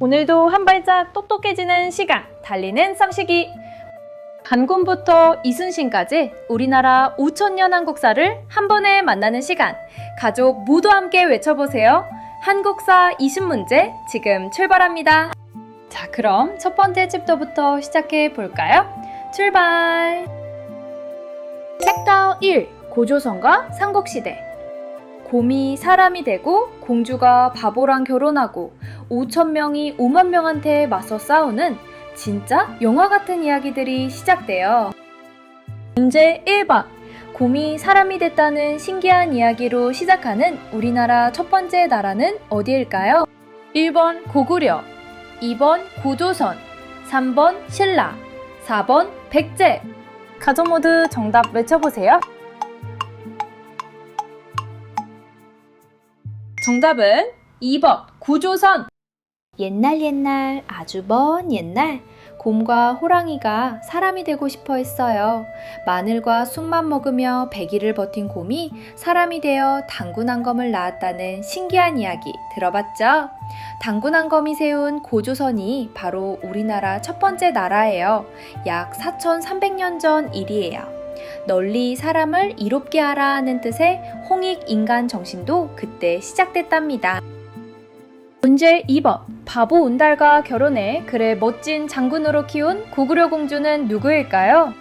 오늘도 한 발짝 똑똑해지는 시간, 달리는 쌍시기. 단군부터 이순신까지 우리나라 5000년 한국사를 한 번에 만나는 시간. 가족 모두 함께 외쳐보세요. 한국사 20문제 지금 출발합니다. 자, 그럼 첫 번째 챕터부터 시작해 볼까요? 출발! 챕터 1. 고조선과 삼국시대. 곰이 사람이 되고 공주가 바보랑 결혼하고 5000명이 5만 명한테 맞서 싸우는 진짜 영화 같은 이야기들이 시작돼요. 문제 1번. 곰이 사람이 됐다는 신기한 이야기로 시작하는 우리나라 첫 번째 나라는 어디일까요? 1번 고구려, 2번 고조선, 3번 신라, 4번 백제. 가족 모두 정답 외쳐보세요. 정답은 2번 고조선. 옛날 아주 먼 옛날 곰과 호랑이가 사람이 되고 싶어 했어요. 마늘과 쑥만 먹으며 100일을 버틴 곰이 사람이 되어 당군한검을 낳았다는 신기한 이야기 들어봤죠? 당군한검이 세운 고조선이 바로 우리나라 첫 번째 나라예요. 약 4300년 전 일이에요. 널리 사람을 이롭게 하라 하는 뜻의 홍익인간 정신도 그때 시작됐답니다. 문제 2번. 바보 운달과 결혼해 그를 멋진 장군으로 키운 고구려 공주는 누구일까요?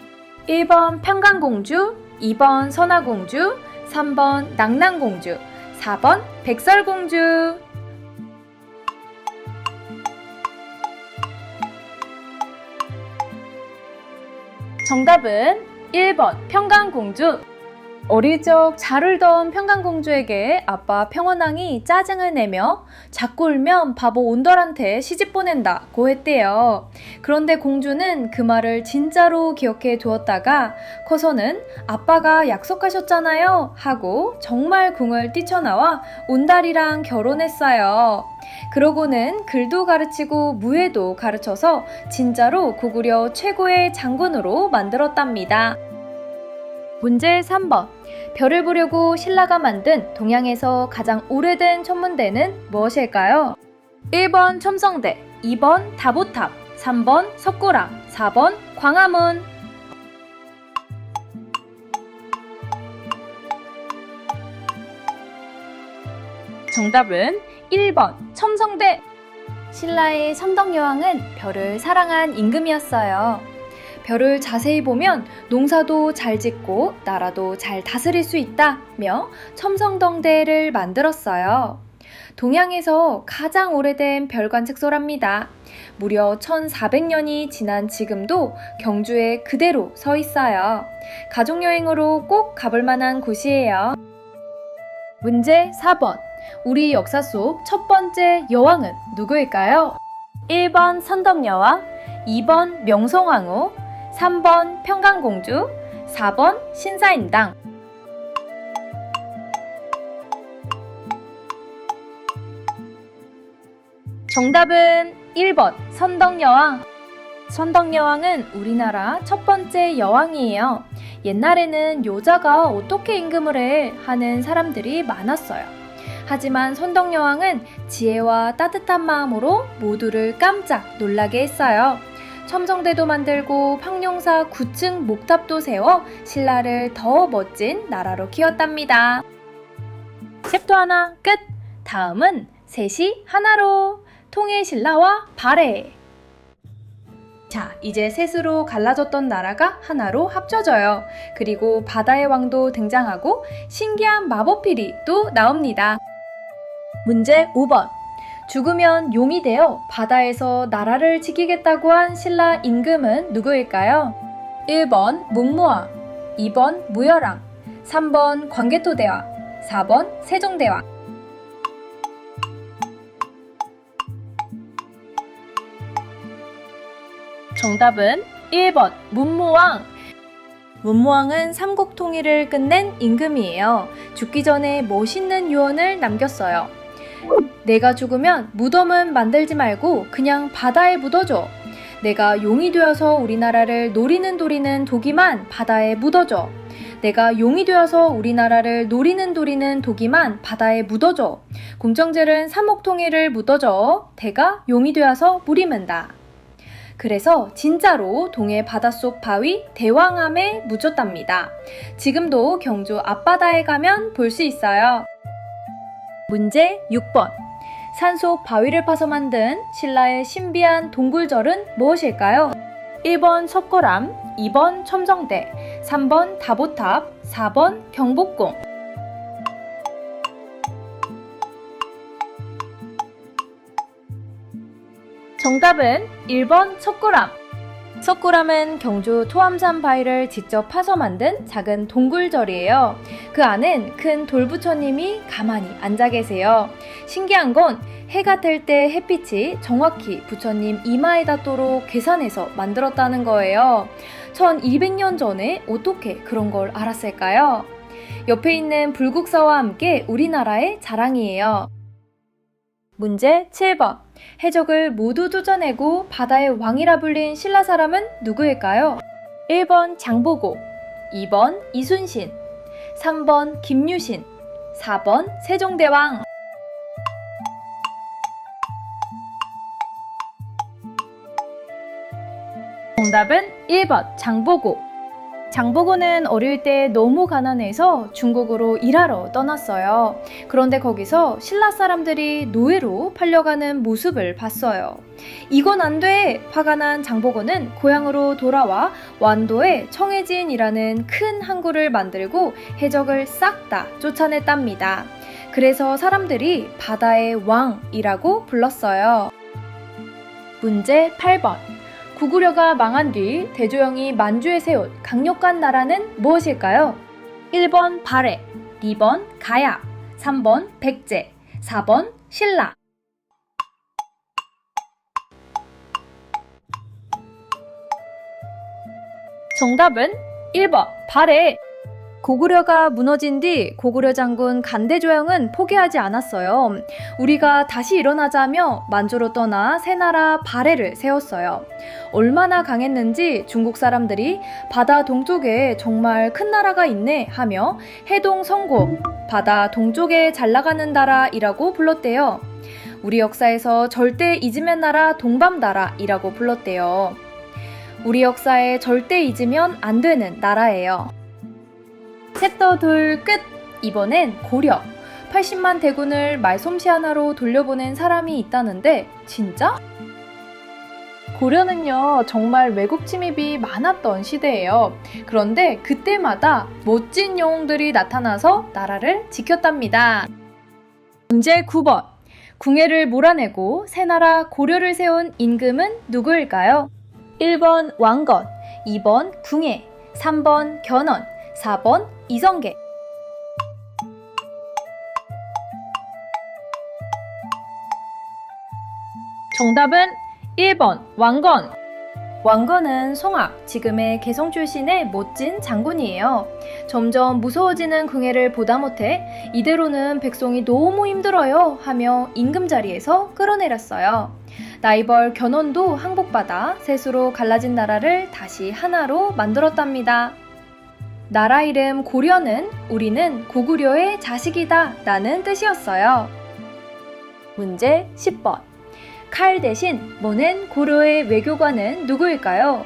1번 평강공주, 2번 선화공주, 3번 낙랑공주, 4번 백설공주. 정답은 1번 평강공주. 어릴 적 잘 울던 평강공주에게 아빠 평원왕이 짜증을 내며 자꾸 울면 바보 온덜한테 시집 보낸다고 했대요. 그런데 공주는 그 말을 진짜로 기억해 두었다가 커서는 아빠가 약속하셨잖아요 하고 정말 궁을 뛰쳐나와 온달이랑 결혼했어요. 그러고는 글도 가르치고 무예도 가르쳐서 진짜로 고구려 최고의 장군으로 만들었답니다. 문제 3번. 별을 보려고 신라가 만든 동양에서 가장 오래된 천문대는 무엇일까요? 1번 첨성대, 2번 다보탑, 3번 석고랑, 4번 광화문. 정답은 1번 첨성대. 신라의 선덕여왕은 별을 사랑한 임금이었어요. 별을 자세히 보면 농사도 잘 짓고 나라도 잘 다스릴 수 있다며 첨성덩대를 만들었어요. 동양에서 가장 오래된 별관측소랍니다. 무려 1400년이 지난 지금도 경주에 그대로 서 있어요. 가족여행으로 꼭 가볼 만한 곳이에요. 문제 4번. 우리 역사 속 첫 번째 여왕은 누구일까요? 1번 선덕여왕, 2번 명성황후, 3번 평강공주, 4번 신사임당. 정답은 1번 선덕여왕. 선덕여왕은 우리나라 첫 번째 여왕이에요. 옛날에는 여자가 어떻게 임금을 해 하는 사람들이 많았어요. 하지만 선덕여왕은 지혜와 따뜻한 마음으로 모두를 깜짝 놀라게 했어요. 첨성대도 만들고 평룡사 9층 목탑도 세워 신라를 더 멋진 나라로 키웠답니다. 챕터 하나 끝! 다음은 셋이 하나로 통일신라와 발해. 자, 이제 셋으로 갈라졌던 나라가 하나로 합쳐져요. 그리고 바다의 왕도 등장하고 신기한 마법필이 또 나옵니다. 문제 5번. 죽으면 용이 되어 바다에서 나라를 지키겠다고 한 신라 임금은 누구일까요? 1번 문무왕, 2번 무열왕, 3번 광개토대왕, 4번 세종대왕. 정답은 1번 문무왕. 문무왕은 삼국 통일을 끝낸 임금이에요. 죽기 전에 멋있는 유언을 남겼어요. 내가 죽으면 무덤은 만들지 말고 그냥 바다에 묻어줘. 내가 용이 되어서 우리나라를 노리는 도기만 바다에 묻어줘. 내가 용이 되어서 우리나라를 노리는 도리는 독이만 바다에 묻어줘. 공정젤은 삼목통일을 묻어줘. 대가 용이 되어서 물이 맨다. 그래서 진짜로 동해 바닷속 바위 대왕암에 묻혔답니다. 지금도 경주 앞바다에 가면 볼 수 있어요. 문제 6번. 산속 바위를 파서 만든 신라의 신비한 동굴절은 무엇일까요? 1번 석굴암, 2번 첨성대, 3번 다보탑, 4번 경복궁. 정답은 1번 석굴암. 석굴암은 경주 토암산 바위를 직접 파서 만든 작은 동굴절이에요. 그 안엔 큰 돌부처님이 가만히 앉아 계세요. 신기한 건 해가 뜰 때 햇빛이 정확히 부처님 이마에 닿도록 계산해서 만들었다는 거예요. 1200년 전에 어떻게 그런 걸 알았을까요? 옆에 있는 불국사와 함께 우리나라의 자랑이에요. 문제 7번. 해적을 모두 쫓아내고 바다의 왕이라 불린 신라 사람은 누구일까요? 1번 장보고, 2번 이순신, 3번 김유신, 4번 세종대왕. 정답은 1번 장보고. 장보고는 어릴 때 너무 가난해서 중국으로 일하러 떠났어요. 그런데 거기서 신라 사람들이 노예로 팔려가는 모습을 봤어요. 이건 안 돼! 화가 난 장보고는 고향으로 돌아와 완도에 청해진이라는 큰 항구를 만들고 해적을 싹 다 쫓아냈답니다. 그래서 사람들이 바다의 왕이라고 불렀어요. 문제 8번. 구구려가 망한 뒤 대조영이 만주에 세운 강력한 나라는 무엇일까요? 1번 발해, 2번 가야, 3번 백제, 4번 신라. 정답은 1번 발해. 고구려가 무너진 뒤 고구려 장군 간대조영은 포기하지 않았어요. 우리가 다시 일어나자며 만주로 떠나 새 나라 발해를 세웠어요. 얼마나 강했는지 중국 사람들이 바다 동쪽에 정말 큰 나라가 있네 하며 해동 성국, 바다 동쪽에 잘 나가는 나라이라고 불렀대요. 우리 역사에서 절대 잊으면 나라 동밤나라이라고 불렀대요. 우리 역사에 절대 잊으면 안 되는 나라예요. 챕터 둘 끝! 이번엔 고려. 80만 대군을 말솜씨 하나로 돌려보낸 사람이 있다는데 진짜? 고려는요 정말 외국 침입이 많았던 시대예요. 그런데 그때마다 멋진 영웅들이 나타나서 나라를 지켰답니다. 문제 9번. 궁예를 몰아내고 새 나라 고려를 세운 임금은 누구일까요? 1번 왕건, 2번 궁예, 3번 견훤, 4번 이성계. 정답은 1번 왕건. 왕건은 송악, 지금의 개성 출신의 멋진 장군이에요. 점점 무서워지는 궁예를 보다 못해 이대로는 백성이 너무 힘들어요 하며 임금 자리에서 끌어내렸어요. 나이벌 견훤도 항복받아 셋으로 갈라진 나라를 다시 하나로 만들었답니다. 나라 이름 고려는 우리는 고구려의 자식이다 라는 뜻이었어요. 문제 10번. 칼 대신 모낸 고려의 외교관은 누구일까요?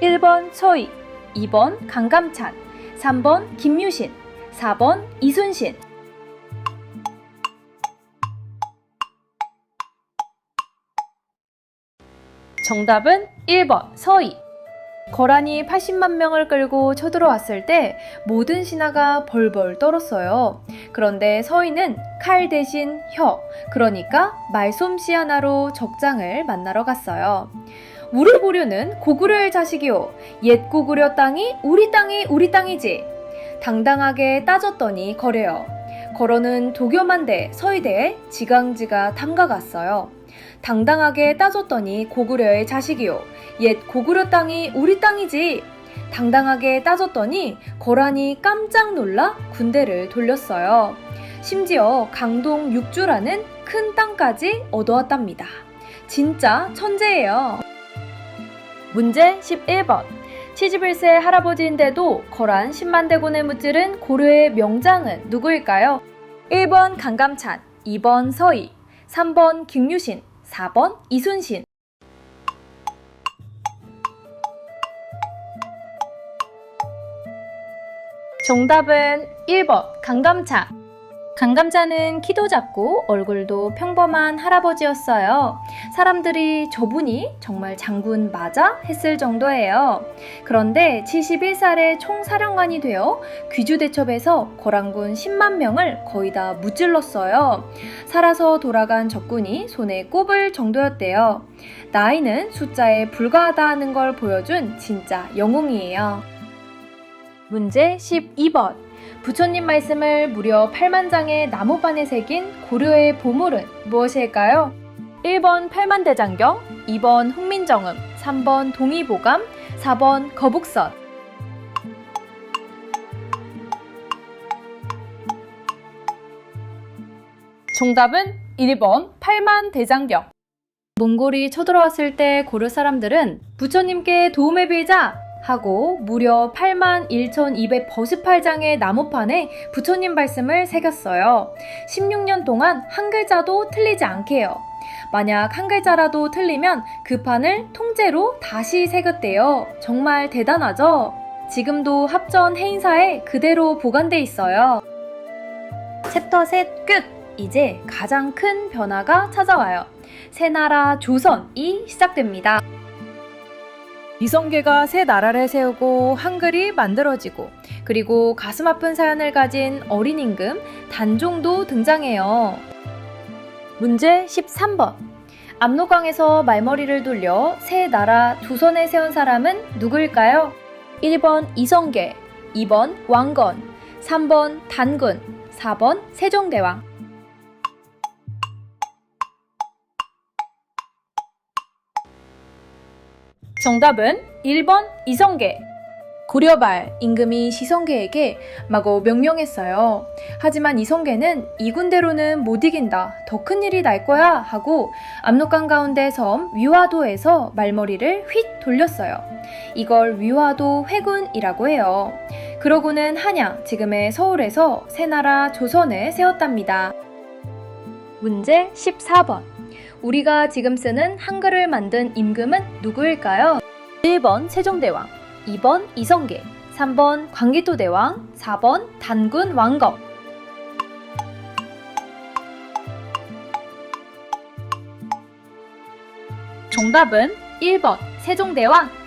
1번 서희, 2번 강감찬, 3번 김유신, 4번 이순신. 정답은 1번 서희. 거란이 80만 명을 끌고 쳐들어왔을 때 모든 신하가 벌벌 떨었어요. 그런데 서희는 칼 대신 혀, 그러니까 말솜씨 하나로 적장을 만나러 갔어요. 우리 보려는 고구려의 자식이요. 옛 고구려 땅이 우리 땅이지. 당당하게 따졌더니 거래요. 거론은 도교만대 서희대에 지강지가 담가갔어요. 당당하게 따졌더니 고구려의 자식이요. 옛 고구려 땅이 우리 땅이지. 당당하게 따졌더니 거란이 깜짝 놀라 군대를 돌렸어요. 심지어 강동 6주라는 큰 땅까지 얻어왔답니다. 진짜 천재예요. 문제 11번. 71세 할아버지인데도 거란 10만 대군을 무찌른 고려의 명장은 누구일까요? 1번 강감찬, 2번 서희, 3번 김유신, 4번 이순신. 정답은 1번 강감찬. 강감찬은 키도 작고 얼굴도 평범한 할아버지였어요. 사람들이 저분이 정말 장군 맞아? 했을 정도예요. 그런데 71살에 총사령관이 되어 귀주대첩에서 거란군 10만 명을 거의 다 무찔렀어요. 살아서 돌아간 적군이 손에 꼽을 정도였대요. 나이는 숫자에 불과하다는 걸 보여준 진짜 영웅이에요. 문제 12번. 부처님 말씀을 무려 8만 장의 나무판에 새긴 고려의 보물은 무엇일까요? 1번 팔만대장경, 2번 훈민정음, 3번 동의보감, 4번 거북선. 정답은 1번 팔만대장경. 몽골이 쳐들어왔을 때 고려 사람들은 부처님께 도움을 빌자 하고 무려 81,298장의 나무판에 부처님 말씀을 새겼어요. 16년 동안 한 글자도 틀리지 않게 해요. 만약 한 글자라도 틀리면 그 판을 통째로 다시 새겼대요. 정말 대단하죠? 지금도 합전 해인사에 그대로 보관돼 있어요. 챕터 셋 끝! 이제 가장 큰 변화가 찾아와요. 새나라 조선이 시작됩니다. 이성계가 새 나라를 세우고 한글이 만들어지고 그리고 가슴 아픈 사연을 가진 어린 임금 단종도 등장해요. 문제 13번. 압록강에서 말머리를 돌려 새 나라 조선을 세운 사람은 누구일까요? 1번 이성계, 2번 왕건, 3번 단군, 4번 세종대왕. 정답은 1번 이성계. 고려말 임금이 시성계에게 마구 명령했어요. 하지만 이성계는 이 군대로는 못 이긴다. 더 큰일이 날 거야 하고 압록강 가운데 섬 위화도에서 말머리를 휙 돌렸어요. 이걸 위화도 회군이라고 해요. 그러고는 한양, 지금의 서울에서 새나라 조선을 세웠답니다. 문제 14번. 우리가 지금 쓰는 한글을 만든 임금은 누구일까요? 1번 세종대왕, 2번 이성계, 3번 광개토대왕, 4번 단군 왕검. 정답은 1번 세종대왕.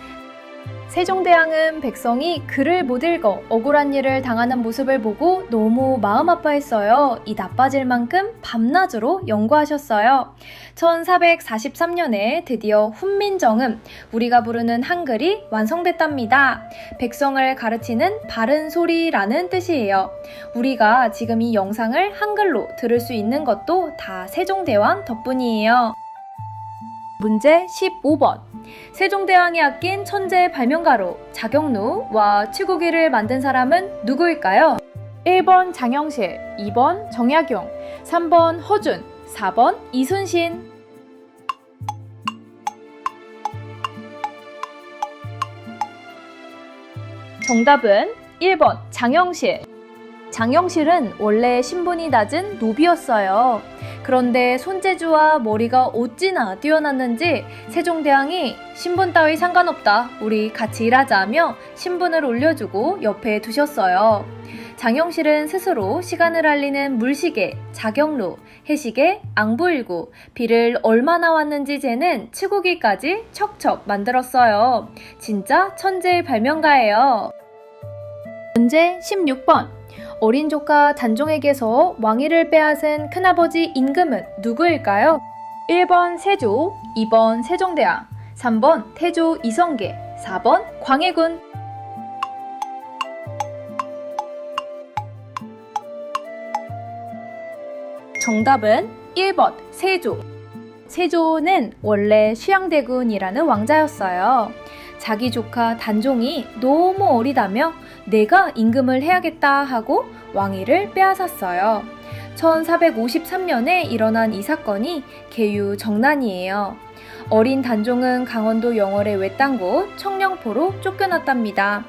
세종대왕은 백성이 글을 못 읽어 억울한 일을 당하는 모습을 보고 너무 마음 아파했어요. 이 나빠질 만큼 밤낮으로 연구하셨어요. 1443년에 드디어 훈민정음, 우리가 부르는 한글이 완성됐답니다. 백성을 가르치는 바른 소리라는 뜻이에요. 우리가 지금 이 영상을 한글로 들을 수 있는 것도 다 세종대왕 덕분이에요. 문제 15번. 세종대왕이 아낀 천재 발명가로 자경루와 치국이를 만든 사람은 누구일까요? 1번 장영실, 2번 정약용, 3번 허준, 4번 이순신. 정답은 1번 장영실. 장영실은 원래 신분이 낮은 노비였어요. 그런데 손재주와 머리가 어찌나 뛰어났는지 세종대왕이 신분 따위 상관없다, 우리 같이 일하자며 신분을 올려주고 옆에 두셨어요. 장영실은 스스로 시간을 알리는 물시계, 자경루, 해시계, 앙부일구, 비를 얼마나 왔는지 재는 치국이까지 척척 만들었어요. 진짜 천재 발명가예요. 문제 16번. 어린 조카 단종에게서 왕위를 빼앗은 큰아버지 임금은 누구일까요? 1번 세조, 2번 세종대왕, 3번 태조 이성계, 4번 광해군. 정답은 1번 세조. 세조는 원래 수양대군이라는 왕자였어요. 자기 조카 단종이 너무 어리다며 내가 임금을 해야겠다 하고 왕위를 빼앗았어요. 1453년에 일어난 이 사건이 계유 정난이에요. 어린 단종은 강원도 영월의 외딴 곳 청령포로 쫓겨났답니다.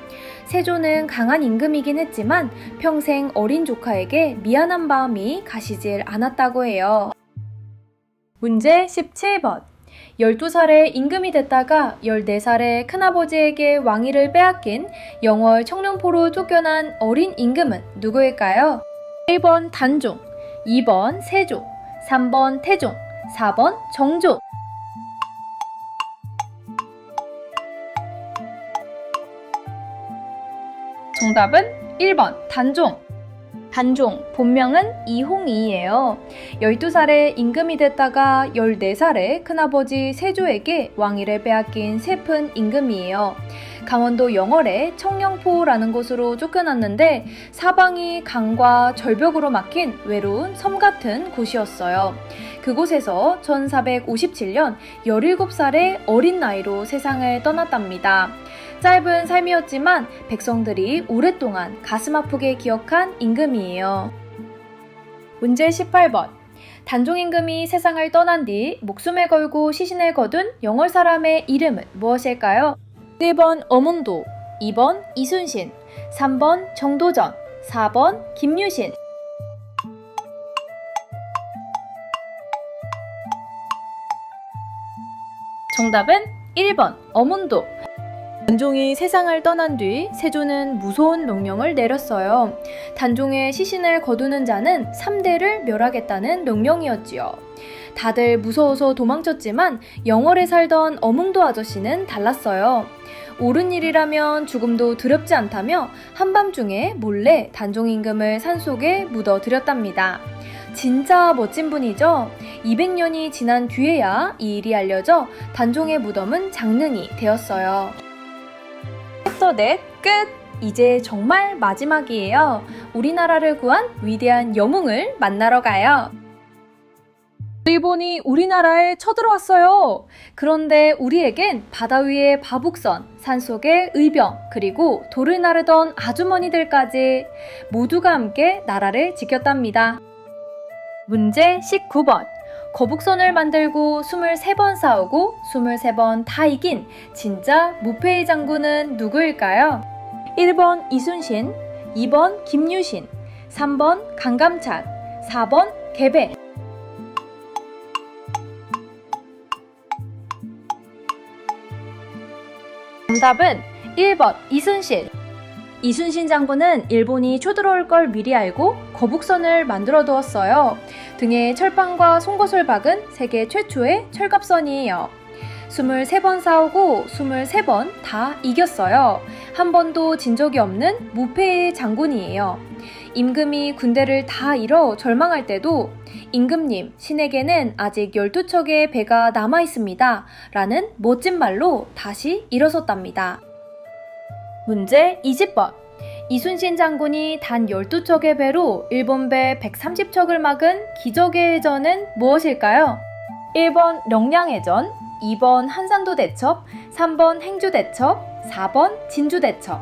세조는 강한 임금이긴 했지만 평생 어린 조카에게 미안한 마음이 가시질 않았다고 해요. 문제 17번. 12살에 임금이 됐다가 14살에 큰아버지에게 왕위를 빼앗긴 영월 청령포로 쫓겨난 어린 임금은 누구일까요? 1번 단종, 2번 세조, 3번 태종, 4번 정종. 정답은 1번 단종. 단종, 본명은 이홍이예요. 12살에 임금이 됐다가 14살에 큰아버지 세조에게 왕위를 빼앗긴 슬픈 임금이에요. 강원도 영월의 청령포라는 곳으로 쫓겨났는데 사방이 강과 절벽으로 막힌 외로운 섬 같은 곳이었어요. 그곳에서 1457년 17살의 어린 나이로 세상을 떠났답니다. 짧은 삶이었지만 백성들이 오랫동안 가슴 아프게 기억한 임금이에요. 문제 18번. 단종 임금이 세상을 떠난 뒤 목숨을 걸고 시신을 거둔 영월 사람의 이름은 무엇일까요? 1번 어문도, 2번 이순신, 3번 정도전, 4번 김유신. 정답은 1번 어문도. 단종이 세상을 떠난 뒤 세조는 무서운 명령을 내렸어요. 단종의 시신을 거두는 자는 3대를 멸하겠다는 명령이었지요. 다들 무서워서 도망쳤지만 영월에 살던 어문도 아저씨는 달랐어요. 옳은 일이라면 죽음도 두렵지 않다며 한밤중에 몰래 단종 임금을 산속에 묻어들였답니다. 진짜 멋진 분이죠? 200년이 지난 뒤에야 이 일이 알려져 단종의 무덤은 장릉이 되었어요. 챕터 넷 끝! 이제 정말 마지막이에요. 우리나라를 구한 위대한 영웅을 만나러 가요. 일본이 우리나라에 쳐들어왔어요. 그런데 우리에겐 바다 위의 바북선, 산속의 의병, 그리고 돌을 나르던 아주머니들까지 모두가 함께 나라를 지켰답니다. 문제 19번. 거북선을 만들고 23번 싸우고 23번 다 이긴 진짜 무패의 장군은 누구일까요? 1번 이순신, 2번 김유신, 3번 강감찬, 4번 개배. 정답은 1번 이순신. 이순신 장군은 일본이 쳐들어올 걸 미리 알고 거북선을 만들어 두었어요. 등에 철판과 송곳을 박은 세계 최초의 철갑선이에요. 23번 싸우고 23번 다 이겼어요. 한 번도 진 적이 없는 무패의 장군이에요. 임금이 군대를 다 잃어 절망할 때도 임금님, 신에게는 아직 12척의 배가 남아 있습니다. 라는 멋진 말로 다시 일어섰답니다. 문제 20번. 이순신 장군이 단 12척의 배로 일본 배 130척을 막은 기적의 해전은 무엇일까요? 1번 령량해전, 2번 한산도 대첩, 3번 행주 대첩, 4번 진주 대첩.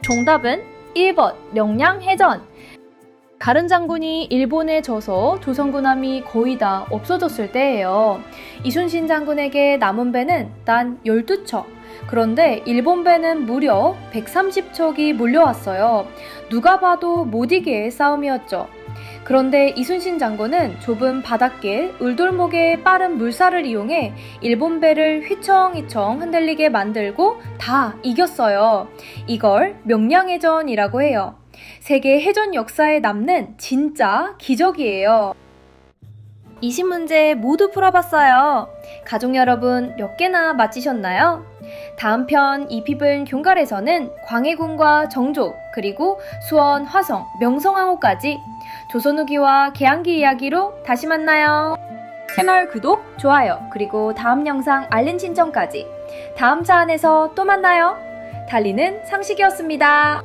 정답은 1번 령량해전. 가른 장군이 일본에 져서 조선군함이 거의 다 없어졌을 때예요. 이순신 장군에게 남은 배는 단 12척. 그런데 일본 배는 무려 130척이 몰려왔어요. 누가 봐도 못 이길 싸움이었죠. 그런데 이순신 장군은 좁은 바닷길 울돌목의 빠른 물살을 이용해 일본 배를 휘청휘청 흔들리게 만들고 다 이겼어요. 이걸 명량해전이라고 해요. 세계 해전 역사에 남는 진짜 기적이에요. 20문제 모두 풀어봤어요. 가족 여러분 몇 개나 맞히셨나요? 다음 편 이피블 교갈에서는 광해군과 정조, 그리고 수원, 화성, 명성황후까지 조선 후기와 개항기 이야기로 다시 만나요. 채널 구독, 좋아요, 그리고 다음 영상 알림 신청까지 다음 차 안에서 또 만나요. 달리는 상식이었습니다.